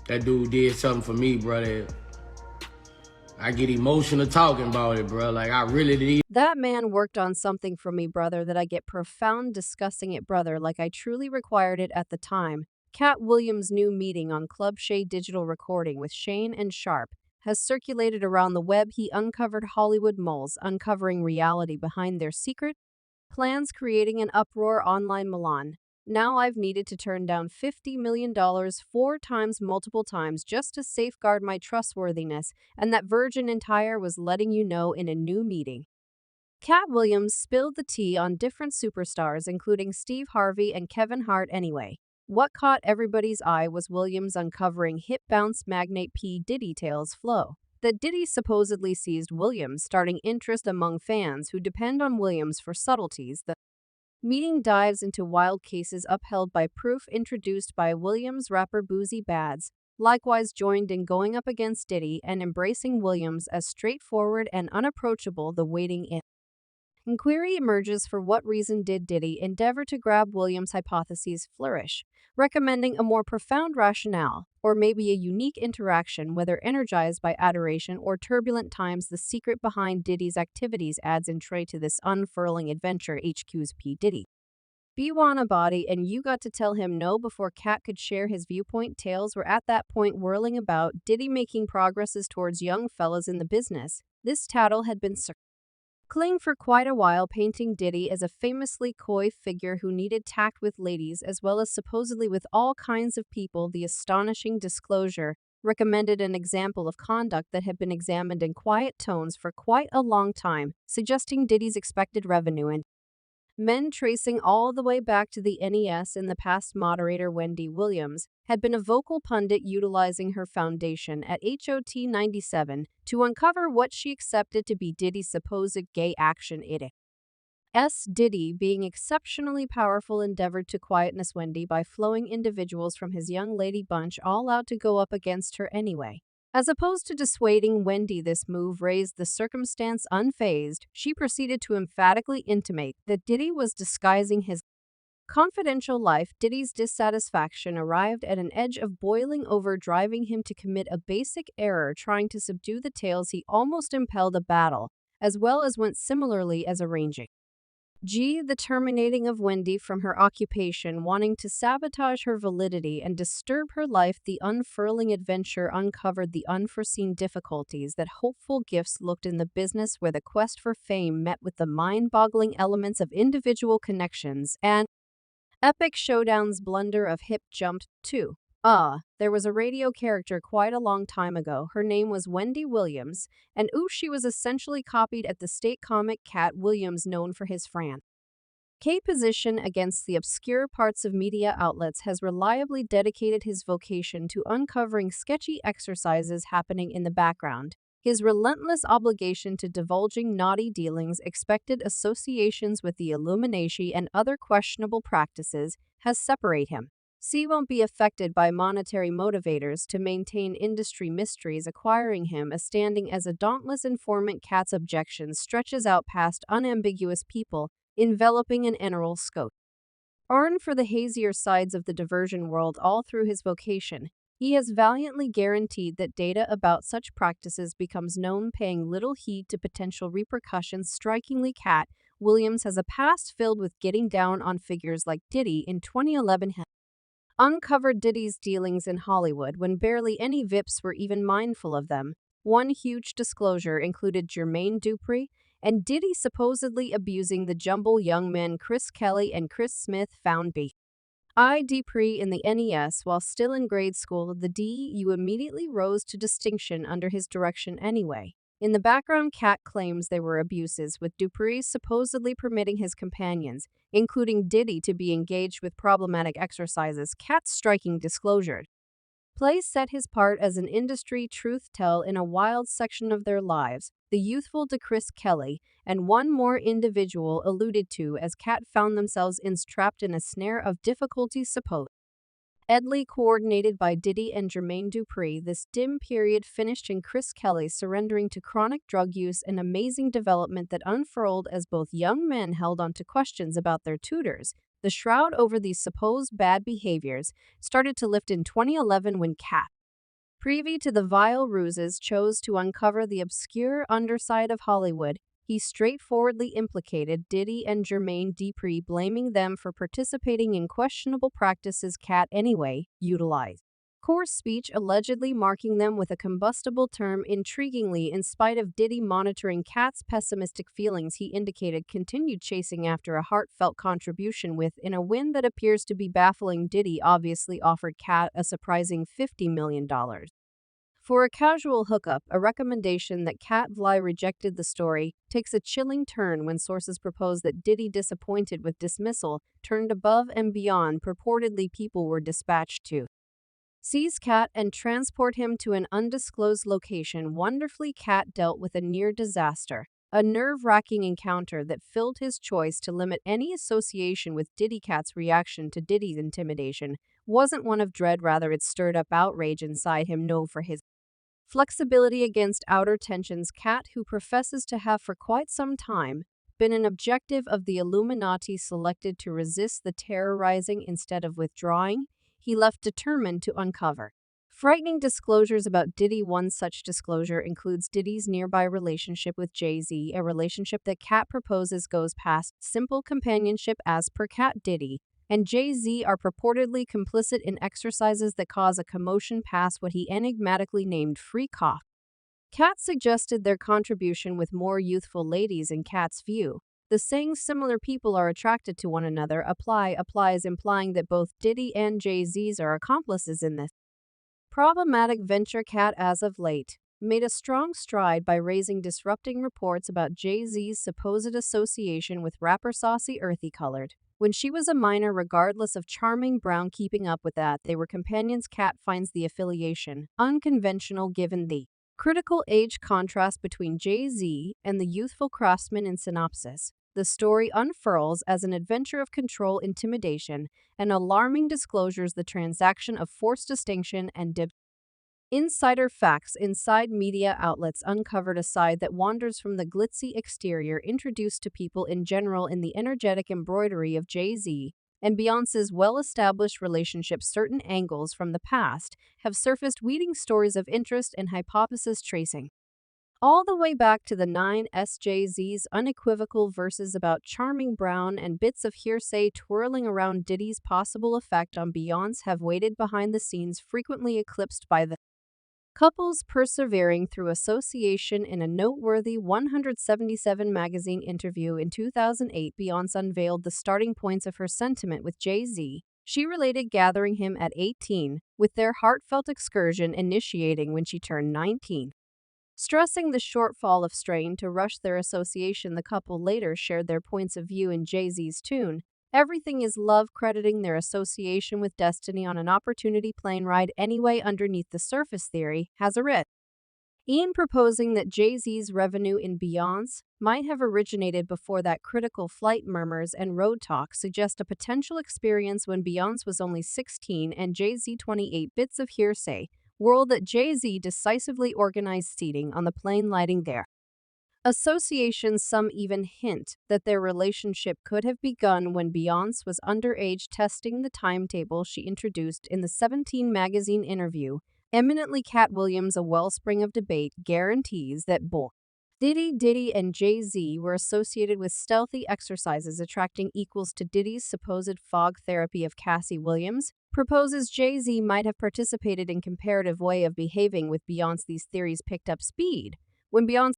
That dude did something for me, brother. I get emotional talking about it, bro. Like, I really did. That man worked on something for me, brother, that I get profound discussing it, brother, like I truly required it at the time. Katt Williams' new meeting on Club Shay digital recording with Shane and Sharp has circulated around the web. He uncovered Hollywood moles, uncovering reality behind their secret plans, creating an uproar online. Milan. Now I've needed to turn down $50 million 4 times, multiple times, just to safeguard my trustworthiness, and that Virgin Entire was letting you know in a new meeting. Katt Williams spilled the tea on different superstars, including Steve Harvey and Kevin Hart. Anyway, what caught everybody's eye was Williams uncovering hip bounce magnate P. Diddy tales flow. That Diddy supposedly seized Williams, starting interest among fans who depend on Williams for subtleties. The meeting dives into wild cases upheld by proof introduced by Williams rapper Boosie Bads, likewise joined in going up against Diddy and embracing Williams as straightforward and unapproachable. The waiting inquiry emerges. For what reason did Diddy endeavor to grab Williams' hypotheses flourish, recommending a more profound rationale, or maybe a unique interaction, whether energized by adoration or turbulent times? The secret behind Diddy's activities adds intrigue to this unfurling adventure. HQ's P. Diddy be wanna body, and you got to tell him no before Katt could share his viewpoint. Tales were at that point whirling about Diddy making progresses towards young fellas in the business. This tattle had been circling for quite a while, painting Diddy as a famously coy figure who needed tact with ladies as well as supposedly with all kinds of people. The astonishing disclosure recommended an example of conduct that had been examined in quiet tones for quite a long time, suggesting Diddy's expected revenue and men tracing all the way back to the NES. In the past, moderator Wendy Williams had been a vocal pundit utilizing her foundation at HOT 97 to uncover what she accepted to be Diddy's supposed gay action. Diddy, being exceptionally powerful, endeavored to quietness Wendy by flowing individuals from his young lady bunch all out to go up against her anyway. As opposed to dissuading Wendy, this move raised the circumstance. Unfazed, she proceeded to emphatically intimate that Diddy was disguising his confidential life. Diddy's dissatisfaction arrived at an edge of boiling over, driving him to commit a basic error, trying to subdue the tales. He almost impelled a battle, as well as went similarly as arranging the terminating of Wendy from her occupation, wanting to sabotage her validity and disturb her life. The unfurling adventure uncovered the unforeseen difficulties that hopeful gifts looked in the business, where the quest for fame met with the mind-boggling elements of individual connections and epic showdowns. Blunder of hip jumped too. There was a radio character quite a long time ago. Her name was Wendy Williams, and she was essentially copied at the state comic. Katt Williams, known for his position against the obscure parts of media outlets, has reliably dedicated his vocation to uncovering sketchy exercises happening in the background. His relentless obligation to divulging naughty dealings, expected associations with the Illuminati, and other questionable practices has separated him. Won't be affected by monetary motivators to maintain industry mysteries, acquiring him a standing as a dauntless informant. Katt's objections stretches out past unambiguous people, enveloping an general scope. Earn for the hazier sides of the diversion world. All through his vocation, he has valiantly guaranteed that data about such practices becomes known, paying little heed to potential repercussions. Strikingly, Katt Williams has a past filled with getting down on figures like Diddy. In 2011, uncovered Diddy's dealings in Hollywood when barely any VIPs were even mindful of them. One huge disclosure included Jermaine Dupri and Diddy supposedly abusing the jumble young men Chris Kelly and Chris Smith, found Dupri in the NES while still in grade school. The DU immediately rose to distinction under his direction anyway. In the background, Katt claims there were abuses, with Dupri supposedly permitting his companions, including Diddy, to be engaged with problematic exercises. Katt's striking disclosure plays set his part as an industry truth tell in a wild section of their lives. The youthful Chris Kelly and one more individual alluded to as Katt found themselves entrapped in a snare of difficulties supposedly coordinated by Diddy and Jermaine Dupri. This dim period finished in Chris Kelly surrendering to chronic drug use, an amazing development that unfurled as both young men held on to questions about their tutors. The shroud over these supposed bad behaviors started to lift in 2011 when Katt Privy to the vile ruses chose to uncover the obscure underside of Hollywood, he straightforwardly implicated Diddy and Jermaine Dupri, blaming them for participating in questionable practices Katt anyway utilized. Coarse speech allegedly marking them with a combustible term. Intriguingly, in spite of Diddy monitoring Katt's pessimistic feelings, he indicated continued chasing after a heartfelt contribution with, in a win that appears to be baffling, Diddy obviously offered Katt a surprising $50 million. For a casual hookup, a recommendation that Katt rejected the story, takes a chilling turn when sources propose that Diddy, disappointed with dismissal, turned above and beyond. Purportedly, people were dispatched to seize Katt and transport him to an undisclosed location. Wonderfully, Katt dealt with a near disaster, a nerve-wracking encounter that filled his choice to limit any association with Diddy. Katt's reaction to Diddy's intimidation wasn't one of dread, rather it stirred up outrage inside him. Known for his flexibility against outer tensions, Katt, who professes to have for quite some time been an objective of the Illuminati, selected to resist the terrorizing instead of withdrawing, he left determined to uncover frightening disclosures about Diddy. One such disclosure includes Diddy's nearby relationship with Jay-Z, a relationship that Katt proposes goes past simple companionship. As per Katt, Diddy and Jay-Z are purportedly complicit in exercises that cause a commotion past what he enigmatically named free cough. Katt suggested their contribution with more youthful ladies. In Katt's view, the saying "similar people are attracted to one another" applies, implying that both Diddy and Jay-Z are accomplices in this problematic venture. Katt, as of late, made a strong stride by raising disrupting reports about Jay-Z's supposed association with rapper Saucy Earthy Colored when she was a minor. Regardless of Charming Brown keeping up with that they were companions, Katt finds the affiliation unconventional given the critical age contrast between Jay-Z and the youthful craftsman. In synopsis, the story unfurls as an adventure of control, intimidation, and alarming disclosures, the transaction of forced distinction and insider facts. Inside media outlets uncovered a side that wanders from the glitzy exterior introduced to people in general in the energetic embroidery of Jay-Z and Beyoncé's well-established relationship. Certain angles from the past have surfaced, weeding stories of interest and hypothesis tracing all the way back to the 9's. Jay-Z's unequivocal verses about Charming Brown and bits of hearsay twirling around Diddy's possible effect on Beyoncé have waited behind the scenes, frequently eclipsed by the couple's persevering through association. In a noteworthy 177 magazine interview in 2008, Beyoncé unveiled the starting points of her sentiment with Jay-Z. She related gathering him at 18, with their heartfelt excursion initiating when she turned 19. Stressing the shortfall of strain to rush their association, the couple later shared their points of view in Jay-Z's tune "Everything Is Love," crediting their association with destiny on an opportunity plane ride. Anyway, underneath the surface, theory has a writ Ian proposing that Jay-Z's revenue in Beyoncé might have originated before that. Critical flight murmurs and road talk suggest a potential experience when Beyoncé was only 16 and Jay-Z 28. Bits of hearsay whirl that Jay-Z decisively organized seating on the plane, lighting their associations. Some even hint that their relationship could have begun when Beyoncé was underage. Testing the timetable she introduced in the 17 magazine interview, eminently Katt Williams, a wellspring of debate, guarantees that both Diddy and Jay-Z were associated with stealthy exercises attracting equals to Diddy's supposed fog therapy of Cassie Williams proposes Jay-Z might have participated in comparative way of behaving with Beyoncé. These theories picked up speed when Beyoncé